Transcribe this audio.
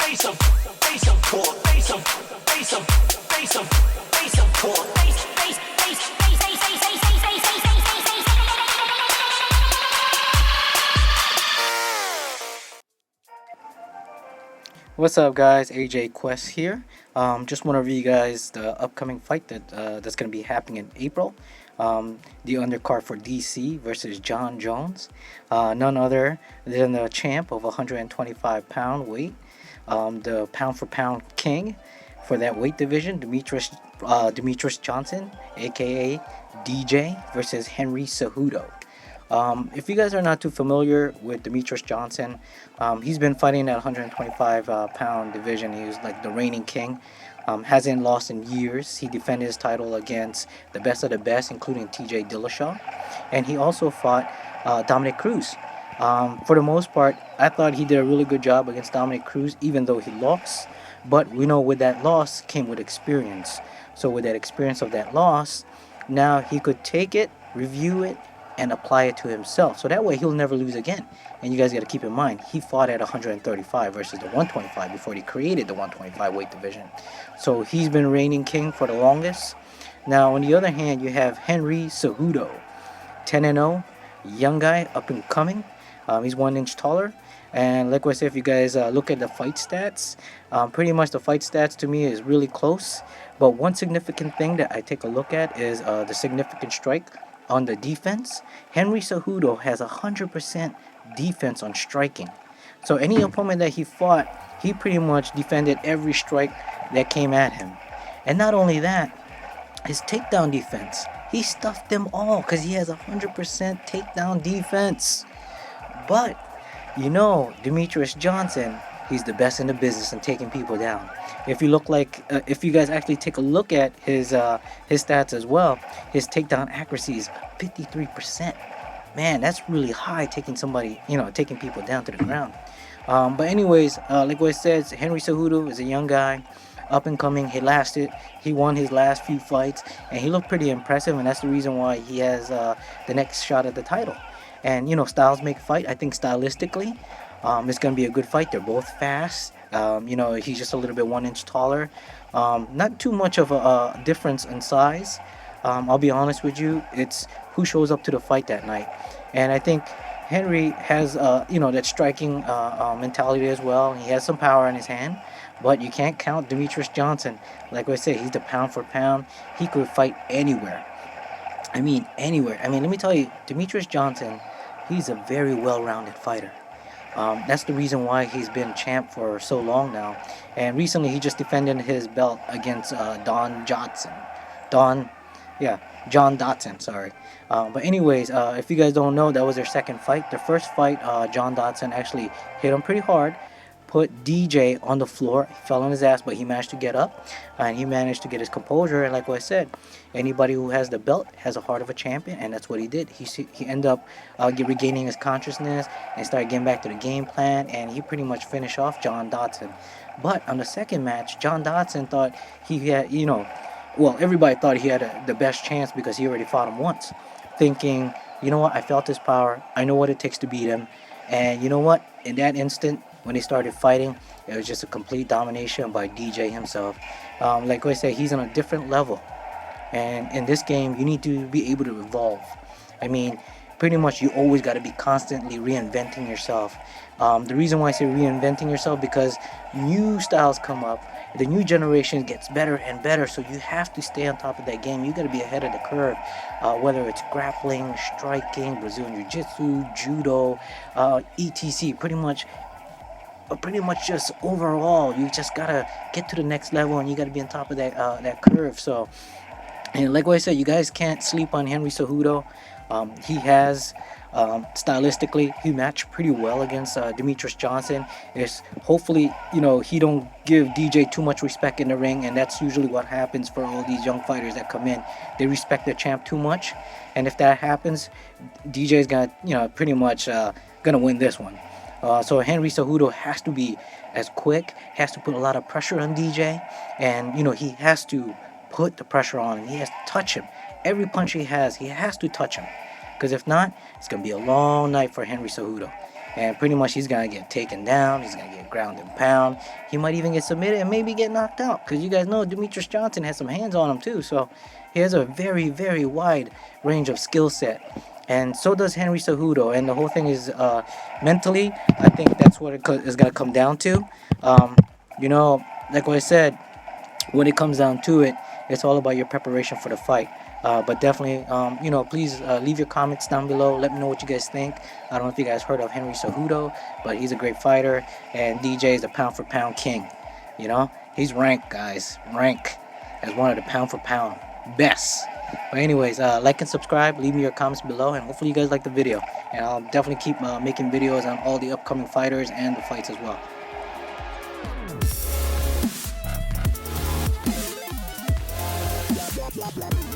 What's up, guys? AJ Quest here. Just want to review you guys the upcoming fight that's going to be happening in April. The undercard for DC versus John Jones, none other than the champ of 125-pound weight, the pound for pound king for that weight division, Demetrous Johnson, aka DJ, versus Henry Cejudo. If you guys are not too familiar with Demetrous Johnson, he's been fighting at 125 pound division. He was like the reigning king. Hasn't lost in years. He defended his title against the best of the best, including TJ Dillashaw. And he also fought Dominic Cruz. For the most part, I thought he did a really good job against Dominic Cruz, even though he lost. But we know with that loss came with experience. So with that experience of that loss, now he could take it, review it, and apply it to himself. So that way he'll never lose again. And you guys got to keep in mind, he fought at 135 versus the 125 before he created the 125 weight division. So he's been reigning king for the longest. Now, on the other hand, you have Henry Cejudo, 10-0, young guy, up and coming. He's 1 inch taller. And like I said, if you guys look at the fight stats, pretty much the fight stats to me is really close. But one significant thing that I take a look at is the significant strike on the defense. Henry Cejudo has 100% defense on striking. So any opponent that he fought, he pretty much defended every strike that came at him. And not only that, his takedown defense, he stuffed them all because he has 100% takedown defense. But Demetrous Johnson, he's the best in the business in taking people down. If you guys actually take a look at his stats as well, his takedown accuracy is 53%. Man, that's really high, taking people down to the ground. But anyways, like what I said, Henry Cejudo is a young guy, up and coming. He won his last few fights, and he looked pretty impressive, and that's the reason why he has the next shot at the title. And styles make fight. I think stylistically, it's going to be a good fight. They're both fast. He's just a little bit 1 inch taller. Not too much of a difference in size. I'll be honest with you. It's who shows up to the fight that night. And I think Henry has, that striking mentality as well. He has some power in his hand. But you can't count Demetrous Johnson. Like I said, he's the pound for pound. He could fight anywhere. I mean, anywhere. Let me tell you, Demetrous Johnson, he's a very well-rounded fighter. That's the reason why he's been champ for so long now. And recently, he just defended his belt against John Dotson, sorry. But anyways, if you guys don't know, that was their second fight. Their first fight, John Dotson actually hit him pretty hard, put DJ on the floor. He fell on his ass, but he managed to get up, and he managed to get his composure. And like what I said, anybody who has the belt has a heart of a champion, and that's what he did. He ended up regaining his consciousness and started getting back to the game plan, and he pretty much finished off John Dotson. But on the second match, John Dotson thought he had, everybody thought he had the best chance because he already fought him once, thinking, you know what, I felt his power, I know what it takes to beat him, and you know what, in that instant, when they started fighting, it was just a complete domination by DJ himself. Like I said, he's on a different level. And in this game, you need to be able to evolve. Pretty much you always got to be constantly reinventing yourself. The reason why I say reinventing yourself, because new styles come up. The new generation gets better and better, so you have to stay on top of that game. You got to be ahead of the curve, whether it's grappling, striking, Brazilian Jiu-Jitsu, Judo, etc. Pretty much just overall, you just gotta get to the next level, and you gotta be on top of that curve. So, and like what I said, you guys can't sleep on Henry Cejudo. He has stylistically, he matched pretty well against Demetrous Johnson. Is hopefully he don't give DJ too much respect in the ring, and that's usually what happens for all these young fighters that come in. They respect their champ too much, and if that happens, DJ's gonna pretty much gonna win this one. So Henry Cejudo has to be as quick, has to put a lot of pressure on DJ, and he has to put the pressure on him. He has to touch him. Every punch he has to touch him, because if not, it's gonna be a long night for Henry Cejudo. and pretty much he's gonna get taken down. He's gonna get ground and pound. He might even get submitted and maybe get knocked out, because you guys know Demetrous Johnson has some hands on him too. So he has a very, very wide range of skill set, and so does Henry Cejudo. And the whole thing is mentally. I think that's what is gonna come down to. Um, you know, like what I said, when it comes down to it, it's all about your preparation for the fight. But definitely, please leave your comments down below. Let me know what you guys think. I don't know if you guys heard of Henry Cejudo, but he's a great fighter, and DJ is the pound for pound king. You know, he's ranked, guys, as one of the pound for pound best. But anyways, like and subscribe. Leave me your comments below, and hopefully you guys like the video. And I'll definitely keep making videos on all the upcoming fighters and the fights as well.